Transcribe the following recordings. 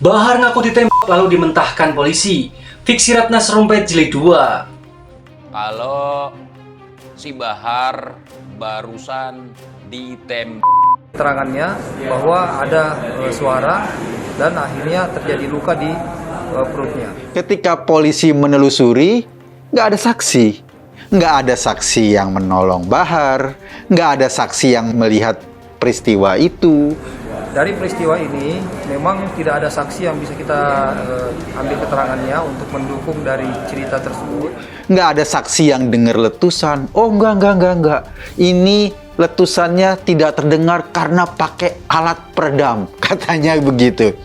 Bahar ngaku ditembak lalu dimentahkan polisi. Fiksi Ratna Sarumpait Jilid 2. Kalau si Bahar barusan ditembak. Keterangannya bahwa ada suara dan akhirnya terjadi luka di perutnya. Ketika polisi menelusuri, nggak ada saksi. Nggak ada saksi yang menolong Bahar, nggak ada saksi yang melihat peristiwa itu. Dari peristiwa ini memang tidak ada saksi yang bisa kita ambil keterangannya untuk mendukung dari cerita tersebut. Nggak ada saksi yang dengar letusan. Oh enggak. Ini letusannya tidak terdengar karena pakai alat peredam. Katanya begitu.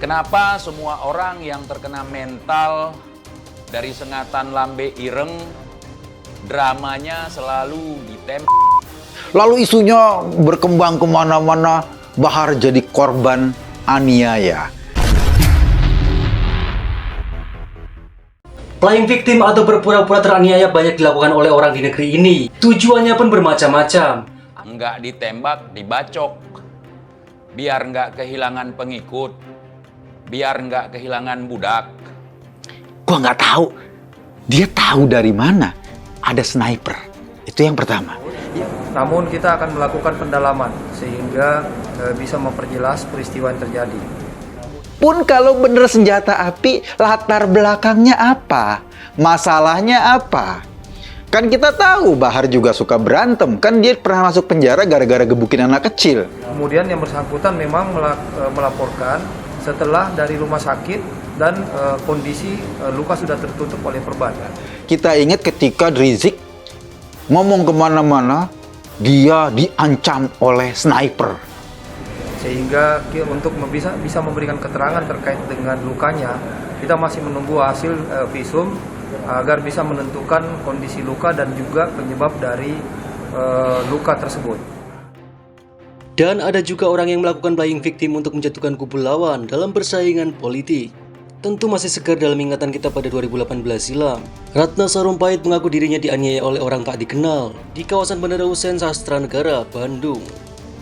Kenapa semua orang yang terkena mental dari sengatan lambe ireng, dramanya selalu ditembak? Lalu isunya berkembang kemana-mana. Bahar jadi korban aniaya. Playing victim atau berpura-pura teraniaya banyak dilakukan oleh orang di negeri ini. Tujuannya pun bermacam-macam. Nggak ditembak, dibacok. Biar nggak kehilangan pengikut. Biar nggak kehilangan budak. Gua nggak tahu. Dia tahu dari mana ada sniper. Itu yang pertama. Namun kita akan melakukan pendalaman sehingga bisa memperjelas peristiwa yang terjadi. Pun kalau bener senjata api, latar belakangnya apa? Masalahnya apa? Kan kita tahu Bahar juga suka berantem. Kan dia pernah masuk penjara gara-gara gebukin anak kecil. Kemudian yang bersangkutan memang melaporkan setelah dari rumah sakit dan kondisi luka sudah tertutup oleh perban. Kita ingat ketika Rizik ngomong kemana-mana, dia diancam oleh sniper. Sehingga untuk bisa memberikan keterangan terkait dengan lukanya, kita masih menunggu hasil visum agar bisa menentukan kondisi luka dan juga penyebab dari luka tersebut. Dan ada juga orang yang melakukan playing victim untuk menjatuhkan kubu lawan dalam persaingan politik. Tentu masih segar dalam ingatan kita pada 2018 silam. Ratna Sarumpait mengaku dirinya dianiaya oleh orang tak dikenal di kawasan Bandara Hussein Sastra Negara, Bandung.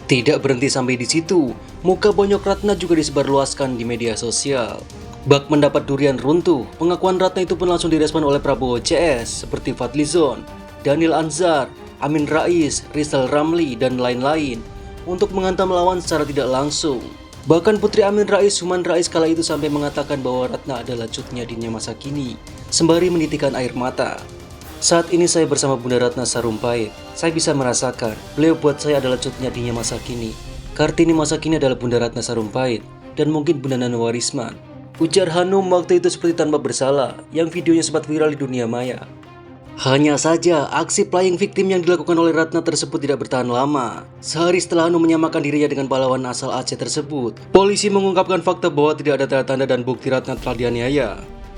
Tidak berhenti sampai di situ, muka bonyok Ratna juga disebarluaskan di media sosial. Bak mendapat durian runtuh, pengakuan Ratna itu pun langsung direspon oleh Prabowo CS seperti Fadlizon, Daniel Anzar, Amin Rais, Rizal Ramli, dan lain-lain untuk menghantam lawan secara tidak langsung. Bahkan Putri Amin Rais, Human Rais kala itu sampai mengatakan bahwa Ratna adalah cutnya dirinya masa kini, sembari menitikan air mata. Saat ini saya bersama Bunda Ratna Sarumpait. Saya bisa merasakan, beliau buat saya adalah cutnya dirinya masa kini. Kartini masa kini adalah Bunda Ratna Sarumpait, dan mungkin Bunda Nanowarisman. Ujar Hanum waktu itu seperti tanpa bersalah, yang videonya sempat viral di dunia maya. Hanya saja, aksi playing victim yang dilakukan oleh Ratna tersebut tidak bertahan lama. Sehari setelah Hanum menyamakan dirinya dengan pahlawan asal Aceh tersebut, polisi mengungkapkan fakta bahwa tidak ada tanda-tanda dan bukti Ratna telah dianiaya.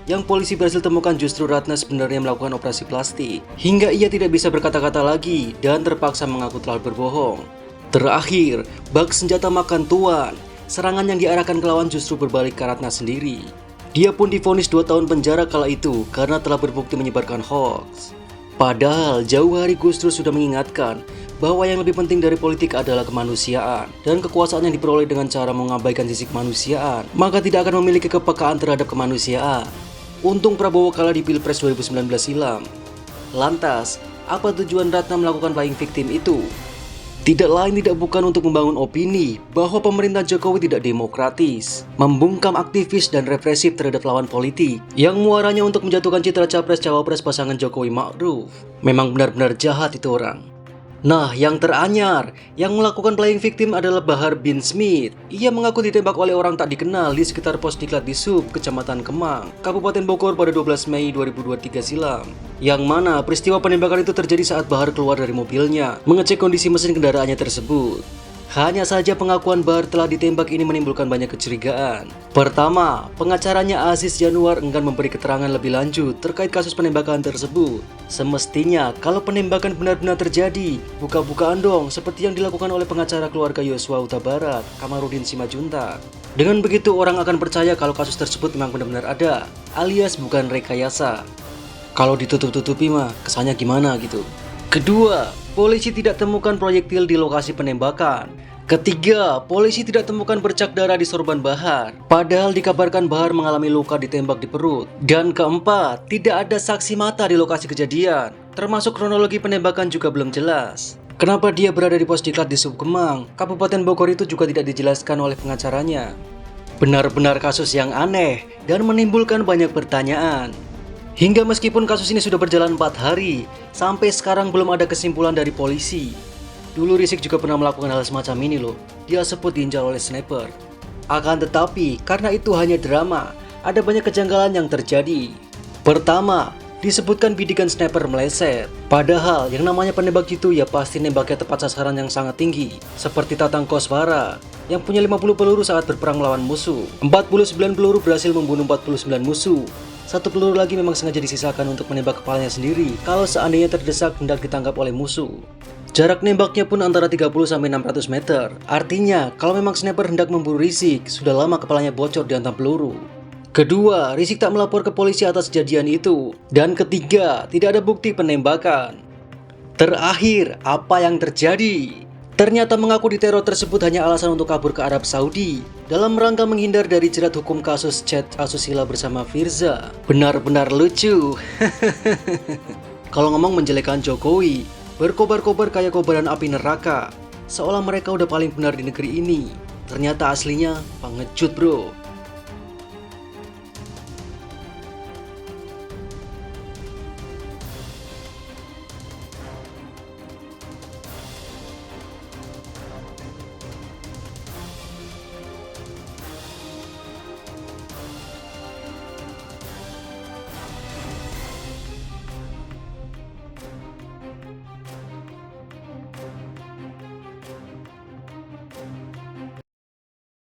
Yang polisi berhasil temukan justru Ratna sebenarnya melakukan operasi plastik, hingga ia tidak bisa berkata-kata lagi dan terpaksa mengaku telah berbohong. Terakhir, bak senjata makan tuan, serangan yang diarahkan ke lawan justru berbalik ke Ratna sendiri. Dia pun divonis 2 tahun penjara kala itu karena telah berbukti menyebarkan hoax. Padahal jauh hari Gus Dur sudah mengingatkan bahwa yang lebih penting dari politik adalah kemanusiaan, dan kekuasaan yang diperoleh dengan cara mengabaikan sisi kemanusiaan maka tidak akan memiliki kepekaan terhadap kemanusiaan. Untung Prabowo kalah di Pilpres 2019 silam. Lantas, apa tujuan Ratna melakukan playing victim itu? Tidak lain tidak bukan untuk membangun opini bahwa pemerintah Jokowi tidak demokratis, membungkam aktivis dan represif terhadap lawan politik, yang muaranya untuk menjatuhkan citra capres-cawapres pasangan Jokowi Ma'ruf. Memang benar-benar jahat itu orang. Nah, yang teranyar, yang melakukan playing victim adalah Bahar bin Smith. Ia mengaku ditembak oleh orang tak dikenal di sekitar pos diklat di Sub, Kecamatan Kemang, Kabupaten Bogor pada 12 Mei 2023 silam. Yang mana peristiwa penembakan itu terjadi saat Bahar keluar dari mobilnya, mengecek kondisi mesin kendaraannya tersebut. Hanya saja pengakuan Bahar telah ditembak ini menimbulkan banyak kecurigaan. Pertama, pengacaranya Aziz Januar enggan memberi keterangan lebih lanjut terkait kasus penembakan tersebut. Semestinya, kalau penembakan benar-benar terjadi, buka-bukaan dong seperti yang dilakukan oleh pengacara keluarga Yosua Huta Barat, Kamarudin Simajuntak. Dengan begitu orang akan percaya kalau kasus tersebut memang benar-benar ada, alias bukan rekayasa. Kalau ditutup-tutupi mah, kesannya gimana gitu. Kedua, polisi tidak temukan proyektil di lokasi penembakan. Ketiga, polisi tidak temukan bercak darah di sorban Bahar, padahal dikabarkan Bahar mengalami luka ditembak di perut. Dan keempat, tidak ada saksi mata di lokasi kejadian, termasuk kronologi penembakan juga belum jelas. Kenapa dia berada di pos diklat di Subkemang, Kabupaten Bogor itu juga tidak dijelaskan oleh pengacaranya. Benar-benar kasus yang aneh dan menimbulkan banyak pertanyaan. Hingga meskipun kasus ini sudah berjalan 4 hari, sampai sekarang belum ada kesimpulan dari polisi. Dulu Rizik juga pernah melakukan hal semacam ini loh. Dia sempat diincar oleh sniper. Akan tetapi, karena itu hanya drama, ada banyak kejanggalan yang terjadi. Pertama, disebutkan bidikan sniper meleset. Padahal yang namanya penembak itu ya pasti nembaknya tepat sasaran yang sangat tinggi. Seperti Tatang Koswara yang punya 50 peluru saat berperang melawan musuh. 49 peluru berhasil membunuh 49 musuh. 1 peluru lagi memang sengaja disisakan untuk menembak kepalanya sendiri kalau seandainya terdesak hendak ditangkap oleh musuh. Jarak nembaknya pun antara 30-600 meter. Artinya, kalau memang sniper hendak memburu Rizik, sudah lama kepalanya bocor dihantam peluru. Kedua, Rizik tak melapor ke polisi atas kejadian itu. Dan ketiga, tidak ada bukti penembakan. Terakhir, apa yang terjadi? Ternyata mengaku diteror tersebut hanya alasan untuk kabur ke Arab Saudi dalam rangka menghindar dari jerat hukum kasus chat asusila bersama Firza. Benar-benar lucu. Kalau ngomong menjelekkan Jokowi, berkobar-kobar kayak kobaran api neraka, seolah mereka udah paling benar di negeri ini. Ternyata aslinya pengecut bro.